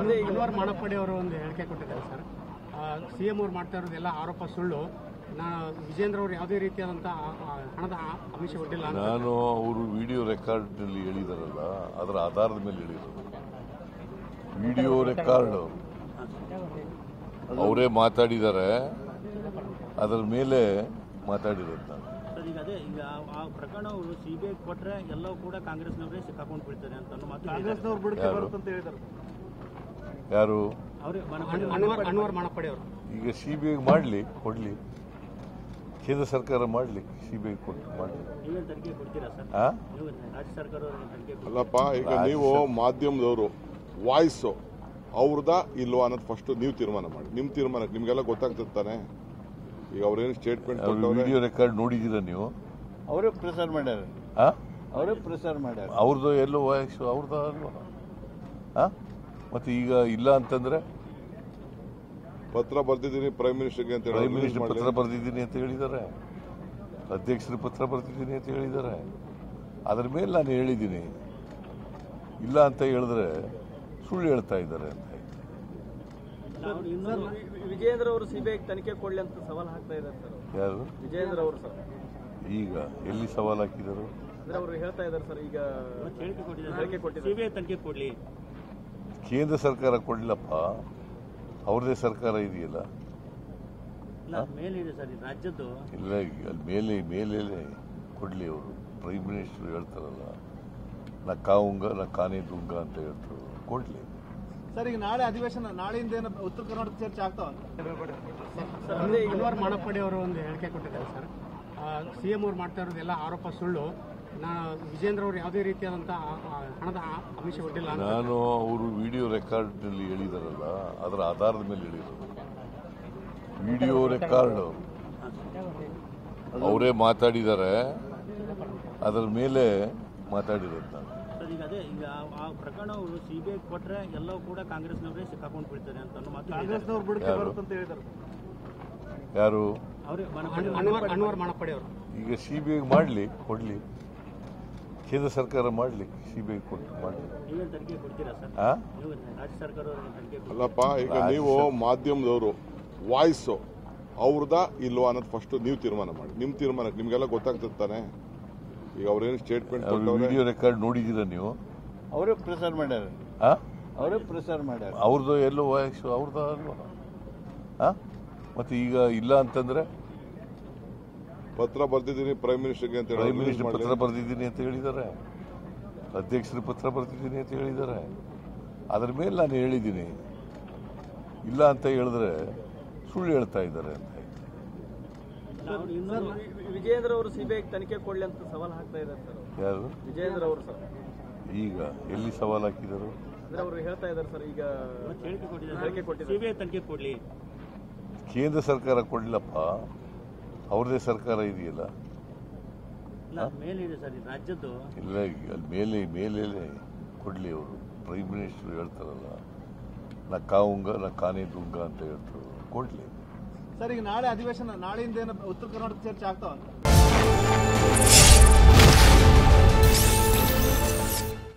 ಅನ್ವರ್ ಮಾಣಪ್ಪಡಿ ಅವರು ಒಂದು ಹೇಳಿಕೆ ಕೊಟ್ಟಿದ್ದಾರೆ ಸರ್. ಸಿಎಂ ಅವರು ಮಾಡ್ತಾ ಇರೋದೆಲ್ಲ ಆರೋಪ ಸುಳ್ಳು. ವಿಜೇಂದ್ರ ಅವರು ಯಾವುದೇ ರೀತಿಯಾದಂತಹ ಹಣದ ಆಮಿಷ ಒಡ್ಡಿಲ್ಲ. ನಾನು ಅವರು ವಿಡಿಯೋ ರೆಕಾರ್ಡ್ನಲ್ಲಿ ಹೇಳಿದಾರಲ್ಲ, ಅದರ ಆಧಾರದ ಮೇಲೆ ಹೇಳಿರೋದು. ವಿಡಿಯೋ ರೆಕಾರ್ಡ್ ಅವರೇ ಮಾತಾಡಿದ್ದಾರೆ, ಅದರ ಮೇಲೆ ಮಾತಾಡಿರೋದು ನಾನು. ಈಗ ಅದೇ ಈಗ ಆ ಪ್ರಕರಣ ಅವರು ಸಿಬಿಐ ಕೊಟ್ರೆ ಎಲ್ಲವೂ ಕೂಡ ಕಾಂಗ್ರೆಸ್ನವರೇ ಸಿಕ್ಕಾಕೊಂಡು ಬೀಳ್ತಾರೆ ಅಂತ ಕಾಂಗ್ರೆಸ್ನವ್ರು ಬಿಡುತ್ತೆ ಬರುತ್ತೆ ಅಂತ ಹೇಳಿದ್ದಾರೆ. ಯಾರು? ಅನ್ವರ್ ಮಾಣಪ್ಪಡಿ ಅವರು. ಈಗ ಸಿಬಿಐ ಮಾಡಲಿ, ಕೊಡ್ಲಿ, ಕೇಂದ್ರ ಸರ್ಕಾರ ಮಾಡಲಿ, ಸಿಬಿಐ ಕೊಟ್ಟು ಮಾಡಲಿ. ನೀವೇನು ತನಿಖೆ ಕೊಡ್ತೀರಾ ಸರ್? ನೀವು ರಾಜ್ಯ ಸರ್ಕಾರ ತನಿಖೆ ಅಲ್ಲಪ್ಪ, ಈಗ ನೀವು ಮಾಧ್ಯಮದವರು ವಾಯ್ಸ್ ಅವ್ರದಾ ಇಲ್ವಾ ಅನ್ನೋದು ಫಸ್ಟ್ ನೀವು ತೀರ್ಮಾನ ಮಾಡಿ. ನಿಮ್ಮ ತೀರ್ಮಾನಕ್ಕೆ ನಿಮ್ಗೆಲ್ಲ ಗೊತ್ತಾಗ್ತದೆ ತಾನೆ. ಈಗ ಅವ್ರೇನು ಸ್ಟೇಟ್ಮೆಂಟ್ ವಿಡಿಯೋ ರೆಕಾರ್ಡ್ ನೋಡಿದ್ದೀರಾ ನೀವು? ಅವರೇ ಪ್ರಸಾರ ಮಾಡ್ಯಾರ. ಅವರೇ ಪ್ರಸಾರ ಮಾಡ್ಯಾರ. ಅವ್ರದ್ದು ಎಲ್ಲೋ ವಾಯ್ಸ್ ಅವ್ರದ್ದು ಅಲ್ವಾ? ಮತ್ತೆ ಈಗ ಇಲ್ಲ ಅಂತಂದ್ರೆ ಪತ್ರ ಬರ್ದಿದ್ದೀನಿ ಪ್ರೈಮ್ ಮಿನಿಸ್ಟರ್ಗೆ ಅಂತ ಪ್ರೈಮ್ ಮಿನಿಸ್ಟರ್ ಪತ್ರ ಬರ್ದಿದ್ದೀನಿ ಅಂತ ಹೇಳಿದ್ದಾರೆ, ಅಧ್ಯಕ್ಷರು ಪತ್ರ ಬರ್ದಿದ್ದೀನಿ ಅಂತ ಹೇಳಿದ್ದಾರೆ. ಅದ್ರ ಮೇಲೆ ನಾನು ಹೇಳಿದ್ದೀನಿ. ಇಲ್ಲ ಅಂತ ಹೇಳಿದ್ರೆ ಸುಳ್ಳು ಹೇಳ್ತಾ ಇದ್ದಾರೆ ಅಂತ. ವಿಜೇಂದ್ರ ಅವರು ಸಿಬಿಐ ತನಿಖೆ ಕೊಡ್ಲಿ ಅಂತ ಸವಾಲ್ ಹಾಕ್ತಾ ಇದ್ದಾರೆ ಸರ್. ಯಾರು? ವಿಜೇಂದ್ರ ಅವರು ಸರ್. ಈಗ ಎಲ್ಲಿ ಸವಾಲು ಹಾಕಿದರು? ಅವರು ಹೇಳ್ತಾ ಇದ್ದಾರೆ ಸರ್, ಈಗ ಹೇಳಿಕೆ ಕೊಟ್ಟಿದ್ದಾರೆ ಸಿಬಿಐ ತನಿಖೆ ಕೊಡ್ಲಿ. ಕೇಂದ್ರ ಸರ್ಕಾರ ಕೊಡ್ಲಪ್ಪ, ಅವ್ರದೇ ಸರ್ಕಾರ ಇದೆಯಲ್ಲ. ಮೇಲಿದೆ ಸರ್ ರಾಜ್ಯದ್ದು. ಇಲ್ಲ, ಅಲ್ಲಿ ಮೇಲೆ ಕೊಡ್ಲಿ. ಅವರು ಪ್ರೈಮ್ ಮಿನಿಸ್ಟರ್ ಹೇಳ್ತಾರಲ್ಲ, ನಾ ಕಾವುಂಗ ನಾ ಕಾನೇ ದುಂಗ ಅಂತ ಹೇಳ್ತಾರೆ, ಕೊಡ್ಲಿ. ಸರ್, ಈಗ ನಾಳೆ ಅಧಿವೇಶನ, ನಾಳೆಯಿಂದ ಉತ್ತರ ಕರ್ನಾಟಕ ಚರ್ಚೆ ಆಗ್ತಾವ. ಅನ್ವರ್ ಮಾಣಪ್ಪಡಿ ಅವರು ಒಂದು ಹೇಳಿಕೆ ಕೊಟ್ಟಿದ್ದಾರೆ ಸರ್. ಸಿಎಂ ಅವರು ಮಾಡ್ತಾ ಇರೋದೆಲ್ಲ ಆರೋಪ ಸುಳ್ಳು. ವಿಜೇಂದ್ರ ಅವರು ಯಾವುದೇ ರೀತಿಯಾದಂತಹ ಹಣದ ಆಮಿಷ ಒಡ್ಡಿಲ್ಲ. ನಾನು ಅವರು ವಿಡಿಯೋ ರೆಕಾರ್ಡ್ನಲ್ಲಿ ಹೇಳಿದಾರಲ್ಲ, ಅದರ ಆಧಾರದ ಮೇಲೆ ಹೇಳಿರೋದು. ವಿಡಿಯೋ ರೆಕಾರ್ಡ್ ಅವರೇ ಮಾತಾಡಿದ್ದಾರೆ, ಅದರ ಮೇಲೆ ಮಾತಾಡಿರೋದು ನಾನು. ಈಗ ಅದೇ ಈಗ ಆ ಪ್ರಕರಣ ಅವರು ಸಿಬಿಐ ಕೊಟ್ರೆ ಎಲ್ಲವೂ ಕೂಡ ಕಾಂಗ್ರೆಸ್ನವರೇ ಸಿಕ್ಕಾಕೊಂಡು ಬೀಳ್ತಾರೆ ಅಂತ ಕಾಂಗ್ರೆಸ್ನವ್ರು ಬಿಡುತ್ತೆ ಬರುತ್ತೆ ಅಂತ ಹೇಳಿದ್ದಾರೆ. ಯಾರು? ಅನ್ವರ್ ಮಾಣಪ್ಪಡಿ ಅವರು. ಈಗ ಸಿಬಿಐ ಮಾಡಲಿ, ಕೊಡ್ಲಿ, ಕೇಂದ್ರ ಸರ್ಕಾರ ಮಾಡಲಿ, ಸಿಬಿಐ ಕೊಟ್ಟು ಮಾಡಲಿ. ನೀವೇನು ತನಿಖೆ ಕೊಡ್ತೀರಾ ಸರ್? ನೀವು ರಾಜ್ಯ ಸರ್ಕಾರ ತನಿಖೆ. ಅಲ್ಲಪ್ಪ, ಈಗ ನೀವು ಮಾಧ್ಯಮದವರು ವಾಯ್ಸ್ ಅವ್ರದಾ ಇಲ್ವಾ ಅನ್ನೋದು ಫಸ್ಟ್ ನೀವು ತೀರ್ಮಾನ ಮಾಡಿ. ನಿಮ್ಮ ತೀರ್ಮಾನಕ್ಕೆ ನಿಮ್ಗೆಲ್ಲ ಗೊತ್ತಾಗ್ತದೆ ತಾನೆ. ಈಗ ಅವ್ರೇನು ಸ್ಟೇಟ್ಮೆಂಟ್ ವಿಡಿಯೋ ರೆಕಾರ್ಡ್ ನೋಡಿದ್ದೀರಾ ನೀವು? ಅವರೇ ಪ್ರಸಾರ ಮಾಡ್ಯಾರ. ಅವರೇ ಪ್ರಸಾರ ಮಾಡ್ಯಾರ. ಅವ್ರದ್ದು ಎಲ್ಲೋ ವಾಯ್ಸ್ ಅವ್ರದ್ದು ಅಲ್ವಾ? ಮತ್ತೆ ಈಗ ಇಲ್ಲ ಅಂತಂದ್ರೆ ಪತ್ರ ಬರ್ದಿದ್ದೀನಿ ಪ್ರೈಮ್ ಮಿನಿಸ್ಟರ್ಗೆ ಅಂತ ಪ್ರೈಮ್ ಮಿನಿಸ್ಟರ್ ಪತ್ರ ಬರ್ದಿದ್ದೀನಿ ಅಂತ ಹೇಳಿದ್ದಾರೆ, ಅಧ್ಯಕ್ಷರು ಪತ್ರ ಬರ್ದಿದ್ದೀನಿ ಅಂತ ಹೇಳಿದ್ದಾರೆ. ಅದ್ರ ಮೇಲೆ ನಾನು ಹೇಳಿದ್ದೀನಿ. ಇಲ್ಲ ಅಂತ ಹೇಳಿದ್ರೆ ಸುಳ್ಳು ಹೇಳ್ತಾ ಇದ್ದಾರೆ ಅಂತ. ವಿಜೇಂದ್ರ ಅವರು ಸಿಬಿಐ ತನಿಖೆ ಕೊಡ್ಲಿ ಅಂತ ಸವಾಲ್ ಹಾಕ್ತಾ ಇದ್ದಾರೆ ಸರ್. ಯಾರು? ವಿಜೇಂದ್ರ ಅವರು ಸರ್. ಈಗ ಎಲ್ಲಿ ಸವಾಲು ಹಾಕಿದರು? ಅವರು ಹೇಳ್ತಾ ಇದ್ದಾರೆ ಸರ್, ಈಗ ಹೇಳಿಕೆ ಕೊಟ್ಟಿದ್ದಾರೆ ಸಿಬಿಐ ತನಿಖೆ ಕೊಡ್ಲಿ. ಕೇಂದ್ರ ಸರ್ಕಾರ ಕೊಡ್ಲಪ್ಪ, ಅವ್ರದೇ ಸರ್ಕಾರ ಇದೆಯಲ್ಲ. ಮೇಲಿದೆ ಸರ್ ರಾಜ್ಯದ್ದು. ಇಲ್ಲ, ಅಲ್ಲಿ ಮೇಲೆ ಕೊಡ್ಲಿ. ಅವರು ಪ್ರೈಮ್ ಮಿನಿಸ್ಟರ್ ಹೇಳ್ತಾರಲ್ಲ, ನಾ ಕಾವುಂಗ ನಾ ಕಾನೇ ದುಂಗ ಅಂತ ಹೇಳ್ತಾರೆ, ಕೊಡ್ಲಿ. ಸರ್, ಈಗ ನಾಳೆ ಅಧಿವೇಶನ, ನಾಳೆಯಿಂದ ಉತ್ತರ ಕರ್ನಾಟಕ ಚರ್ಚೆ ಆಗ್ತಾವ.